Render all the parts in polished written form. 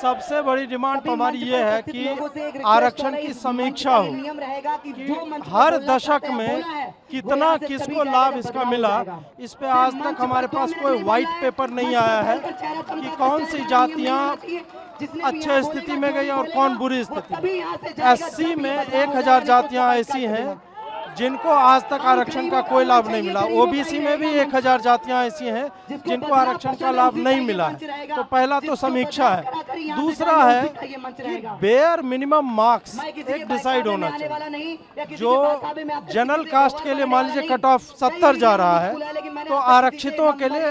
सबसे बड़ी डिमांड तो हमारी ये है कि आरक्षण की समीक्षा हो कि हर दशक में कितना किसको लाभ इसका मिला। इस पे आज तक हमारे पास कोई व्हाइट पेपर नहीं आया है कि कौन सी जातियां अच्छे स्थिति में गई और कौन बुरी स्थिति में। एससी में 1000 जातियां ऐसी हैं जिनको आज तक आरक्षण का कोई लाभ नहीं मिला। ओबीसी में भी 1000 जातियां ऐसी हैं जिनको आरक्षण का लाभ नहीं मिला है। तो पहला तो समीक्षा है। दूसरा है कि बेयर मिनिमम मार्क्स एक डिसाइड होना चाहिए। जो जनरल कास्ट के लिए मान लीजिए कट ऑफ 70 जा रहा है तो आरक्षितों के लिए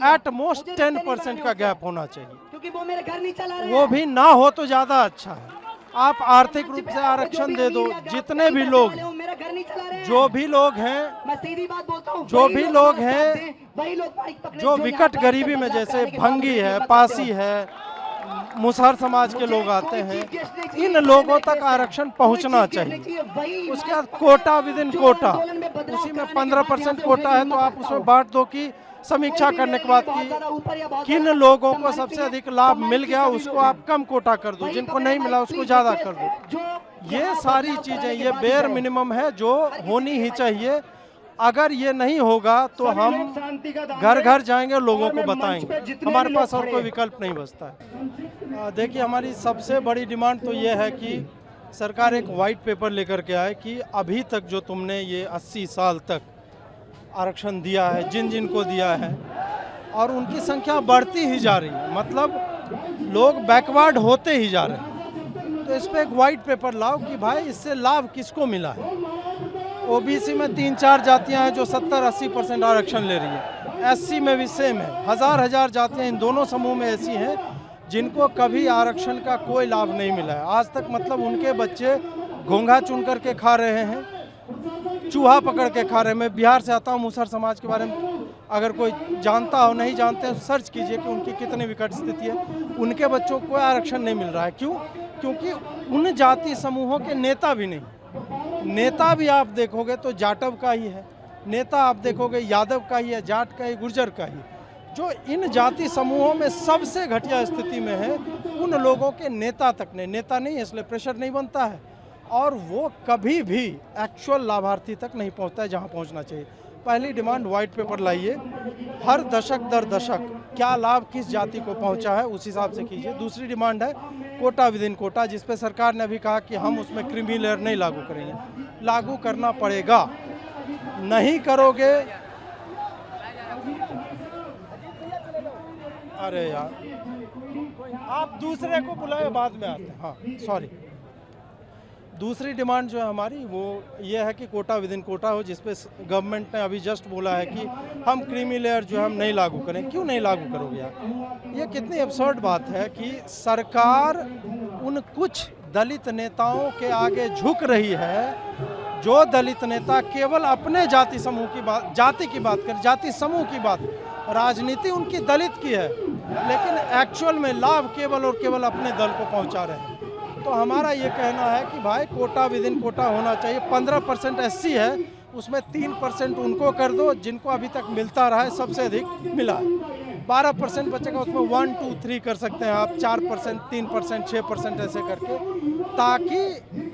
एट मोस्ट 10% का गैप होना चाहिए। वो भी ना हो तो ज्यादा अच्छा है। आप आर्थिक रूप से आरक्षण दे दो। जितने भी लोग जो भी लोग हैं जो विकट गरीबी में, जैसे भंगी है, पासी है, मुसहर समाज के लोग आते हैं, इन लोगों तक आरक्षण पहुंचना चाहिए। उसके बाद कोटा विद इन कोटा, उसी में 15% कोटा है तो आप उसमें बांट दो कि समीक्षा करने के बाद कि किन लोगों को सबसे अधिक लाभ मिल गया उसको आप कम कोटा कर दो, जिनको नहीं मिला उसको ज्यादा कर दो। ये सारी चीजें, ये बेयर मिनिमम है जो होनी ही चाहिए। अगर ये नहीं होगा तो हम घर घर जाएंगे, लोगों को बताएंगे, हमारे पास और कोई विकल्प नहीं बचता है। देखिए, हमारी सबसे बड़ी डिमांड तो ये है कि सरकार एक वाइट पेपर लेकर के आए कि अभी तक जो तुमने ये 80 साल तक आरक्षण दिया है, जिन जिन को दिया है, और उनकी संख्या बढ़ती ही जा रही है, मतलब लोग बैकवर्ड होते ही जा रहे हैं, तो इस पर एक वाइट पेपर लाओ कि भाई इससे लाभ किसको मिला है। ओबीसी में 3-4 जातियां हैं जो 70-80% आरक्षण ले रही है। एससी में भी सेम है। हजार जातियां इन दोनों समूह में ऐसी हैं जिनको कभी आरक्षण का कोई लाभ नहीं मिला है आज तक। मतलब उनके बच्चे घोंघा चुन करके खा रहे हैं, चूहा पकड़ के खा रहे हैं। मैं बिहार से आता हूँ, मुसहर समाज के बारे में अगर कोई जानता हो, नहीं जानते हैं, सर्च कीजिए कि उनकी कितनी विकट स्थिति है। उनके बच्चों को कोई आरक्षण नहीं मिल रहा है। क्यों? क्योंकि उन जाति समूहों के नेता भी नहीं। नेता भी आप देखोगे तो जाटव का ही है, नेता आप देखोगे यादव का ही है, जाट का ही, गुर्जर का ही। जो इन जाति समूहों में सबसे घटिया स्थिति में है, उन लोगों के नेता तक नहीं, नेता नहीं है इसलिए प्रेशर नहीं बनता है, और वो कभी भी एक्चुअल लाभार्थी तक नहीं पहुंचता है जहां पहुंचना चाहिए। पहली डिमांड वाइट पेपर लाइए, हर दशक दर दशक क्या लाभ किस जाति को पहुंचा है उस हिसाब से कीजिए। दूसरी डिमांड है कोटा विद इन कोटा, जिस पे सरकार ने अभी कहा कि हम उसमें क्रीमी लेयर नहीं लागू करेंगे। लागू करना पड़ेगा, नहीं करोगे, अरे यार आप दूसरे को बुलाए, बाद में आते हैं। हाँ सॉरी। दूसरी डिमांड जो है हमारी वो ये है कि कोटा विद इन कोटा हो, जिसपे गवर्नमेंट ने अभी जस्ट बोला है कि हम क्रीमी लेयर जो है हम नहीं लागू करें। क्यों नहीं लागू करोगे यार? ये कितनी अब्सर्ड बात है कि सरकार उन कुछ दलित नेताओं के आगे झुक रही है जो दलित नेता केवल अपने जाति समूह की बात, जाति की बात कर, जाति समूह की बात, राजनीति उनकी दलित की है, लेकिन एक्चुअल में लाभ केवल और केवल अपने दल को पहुंचा रहे हैं। तो हमारा ये कहना है कि भाई कोटा विद इन कोटा होना चाहिए। 15% एससी है, उसमें 3% उनको कर दो जिनको अभी तक मिलता रहा है, सबसे अधिक मिला है। 12% बचेगा, उसमें 1, 2, 3 कर सकते हैं आप, 4%, 3%, 6% ऐसे करके, ताकि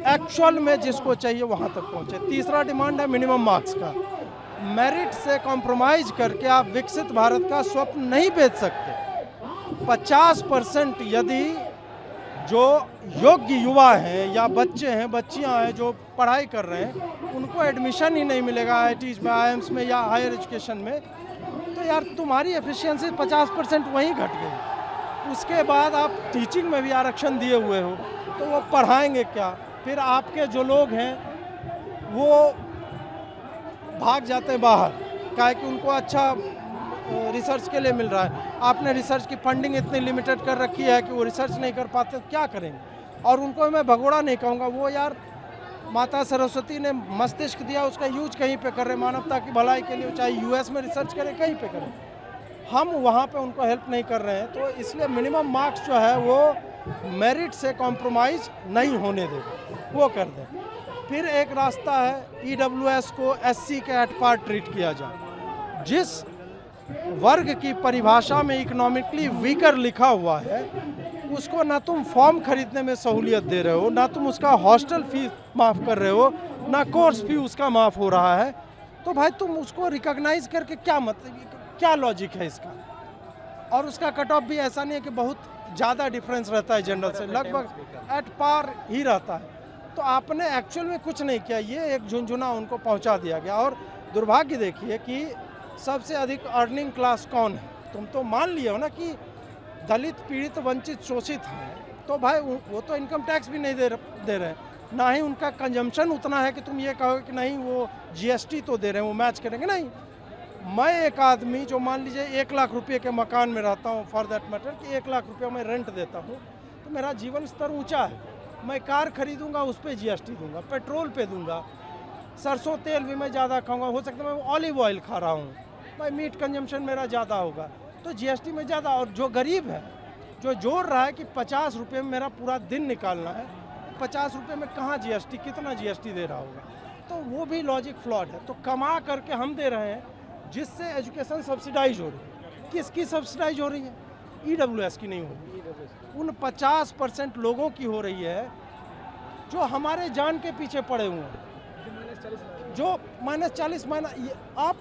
एक्चुअल में जिसको चाहिए वहाँ तक पहुँचे। तीसरा डिमांड है मिनिमम मार्क्स का। मेरिट से कॉम्प्रोमाइज करके आप विकसित भारत का स्वप्न नहीं बेच सकते। 50% यदि जो योग्य युवा हैं या बच्चे हैं, बच्चियां हैं जो पढ़ाई कर रहे हैं, उनको एडमिशन ही नहीं मिलेगा IITs में, IIMs में या हायर एजुकेशन में, तो यार तुम्हारी एफिशिएंसी 50% वहीं घट गई। उसके बाद आप टीचिंग में भी आरक्षण दिए हुए हो तो वो पढ़ाएंगे क्या? फिर आपके जो लोग हैं वो भाग जाते हैं बाहर, काहे कि उनको अच्छा रिसर्च के लिए मिल रहा है। आपने रिसर्च की फंडिंग इतनी लिमिटेड कर रखी है कि वो रिसर्च नहीं कर पाते, तो क्या करेंगे? और उनको मैं भगोड़ा नहीं कहूँगा, वो यार माता सरस्वती ने मस्तिष्क दिया, उसका यूज कहीं पे कर रहे, मानवता की भलाई के लिए, चाहे US में रिसर्च करें, कहीं पे करें, हम वहाँ पे उनको हेल्प नहीं कर रहे हैं। तो इसलिए मिनिमम मार्क्स जो है वो मेरिट से कॉम्प्रोमाइज़ नहीं होने दें, वो कर दें। फिर एक रास्ता है EWS को SC के एट पार ट्रीट किया जाए। जिस वर्ग की परिभाषा में इकोनॉमिकली वीकर लिखा हुआ है उसको ना तुम फॉर्म खरीदने में सहूलियत दे रहे हो, ना तुम उसका हॉस्टल फीस माफ़ कर रहे हो, ना कोर्स फी उसका माफ़ हो रहा है, तो भाई तुम उसको रिकॉग्नाइज करके क्या क्या लॉजिक है इसका। और उसका कट ऑफ भी ऐसा नहीं है कि बहुत ज़्यादा डिफरेंस रहता है जनरल से, लगभग एट पार ही रहता है। तो आपने एक्चुअल में कुछ नहीं किया, ये एक झुंझुना उनको पहुंचा दिया गया। और दुर्भाग्य देखिए कि सबसे अधिक अर्निंग क्लास कौन है। तुम तो मान लिया हो ना कि दलित, पीड़ित, वंचित, शोषित हैं, तो भाई वो तो इनकम टैक्स भी नहीं दे रहे, ना ही उनका कंजम्पशन उतना है कि तुम ये कहो कि नहीं वो जीएसटी तो दे रहे हैं, वो मैच करेंगे। नहीं, मैं एक आदमी जो मान लीजिए 1 लाख रुपये के मकान में रहता हूँ, फॉर दैट मैटर कि 1 लाख रुपया मैं रेंट देता हूँ, तो मेरा जीवन स्तर ऊंचा है। मैं कार खरीदूंगा, उस पर जीएसटी दूंगा, पेट्रोल पे दूंगा, सरसों तेल भी मैं ज़्यादा खाऊंगा, हो सकता है मैं ऑलिव ऑयल खा रहा हूँ, भाई मीट कंजम्पशन मेरा ज़्यादा होगा, तो जीएसटी में ज़्यादा। और जो गरीब है, जो जोड़ रहा है कि 50 रुपये में मेरा पूरा दिन निकालना है, 50 रुपये में कहाँ जीएसटी, कितना जीएसटी दे रहा होगा, तो वो भी लॉजिक फ्लॉड है। तो कमा करके हम दे रहे हैं, जिससे एजुकेशन सब्सिडाइज हो रही है। किसकी सब्सिडाइज हो रही है? ईडब्ल्यूएस की नहीं हो रही, उन 50% लोगों की हो रही है जो हमारे जान के पीछे पड़े हुए हैं, जो -40 आप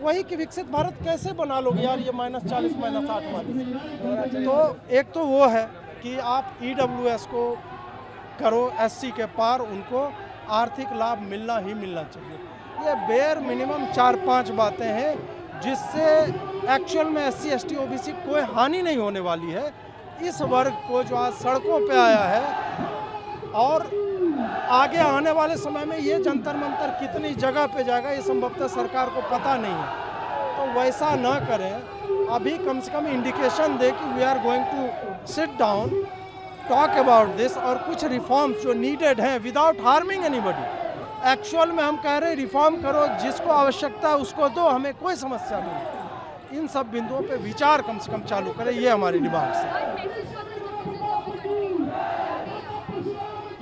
वही कि विकसित भारत कैसे बना लोगे यार, ये -40 -8 तो एक तो वो है कि आप ईडब्ल्यूएस को करो, एससी के पार उनको आर्थिक लाभ मिलना ही मिलना चाहिए। ये बेयर मिनिमम 4-5 बातें हैं जिससे एक्चुअल में एससी, एसटी, ओबीसी कोई हानि नहीं होने वाली है। इस वर्ग को जो आज सड़कों पे आया है और आगे आने वाले समय में ये जंतर मंतर कितनी जगह पे जाएगा, ये संभवतः सरकार को पता नहीं है। तो वैसा ना करें, अभी कम से कम इंडिकेशन दे कि we are going to sit down, talk about this, और कुछ रिफॉर्म्स जो नीडेड हैं विदाउट हार्मिंग एनीबॉडी। एक्चुअल में हम कह रहे हैं रिफॉर्म करो, जिसको आवश्यकता है उसको दो, हमें कोई समस्या नहीं। इन सब बिंदुओं पे विचार कम से कम चालू करें, ये हमारी डिमांड है।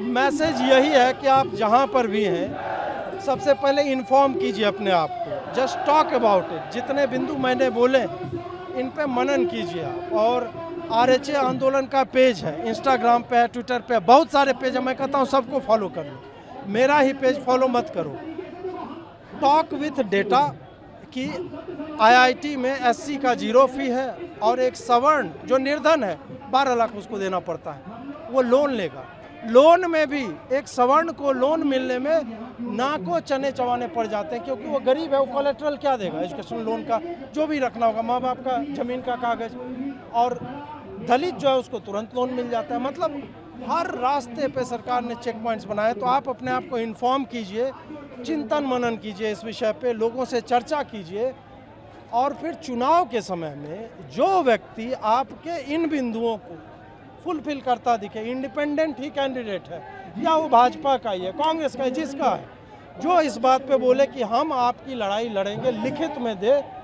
मैसेज यही है कि आप जहाँ पर भी हैं, सबसे पहले इन्फॉर्म कीजिए अपने आप को, जस्ट टॉक अबाउट इट। जितने बिंदु मैंने बोले इन पे मनन कीजिए आप। और आरएचए आंदोलन का पेज है, इंस्टाग्राम पे, ट्विटर पे, बहुत सारे पेज है, मैं कहता हूँ सबको फॉलो कर लो, मेरा ही पेज फॉलो मत करो। टॉक विथ डेटा कि आईआईटी में एससी का 0 फी है और एक सवर्ण जो निर्धन है 12 लाख उसको देना पड़ता है, वो लोन लेगा। लोन में भी एक सवर्ण को लोन मिलने में नाको चने चबाने पड़ जाते हैं, क्योंकि वो गरीब है, वो कोलेट्रल क्या देगा, एजुकेशन लोन का जो भी रखना होगा, माँ बाप का जमीन का कागज। और दलित जो है उसको तुरंत लोन मिल जाता है। मतलब हर रास्ते पे सरकार ने चेक पॉइंट्स बनाए। तो आप अपने आप को इन्फॉर्म कीजिए, चिंतन मनन कीजिए इस विषय पे, लोगों से चर्चा कीजिए, और फिर चुनाव के समय में जो व्यक्ति आपके इन बिंदुओं को फुलफिल करता दिखे, इंडिपेंडेंट ही कैंडिडेट है या वो भाजपा का ही है, कांग्रेस का है, जिसका है, जो इस बात पे बोले कि हम आपकी लड़ाई लड़ेंगे, लिखित में दे,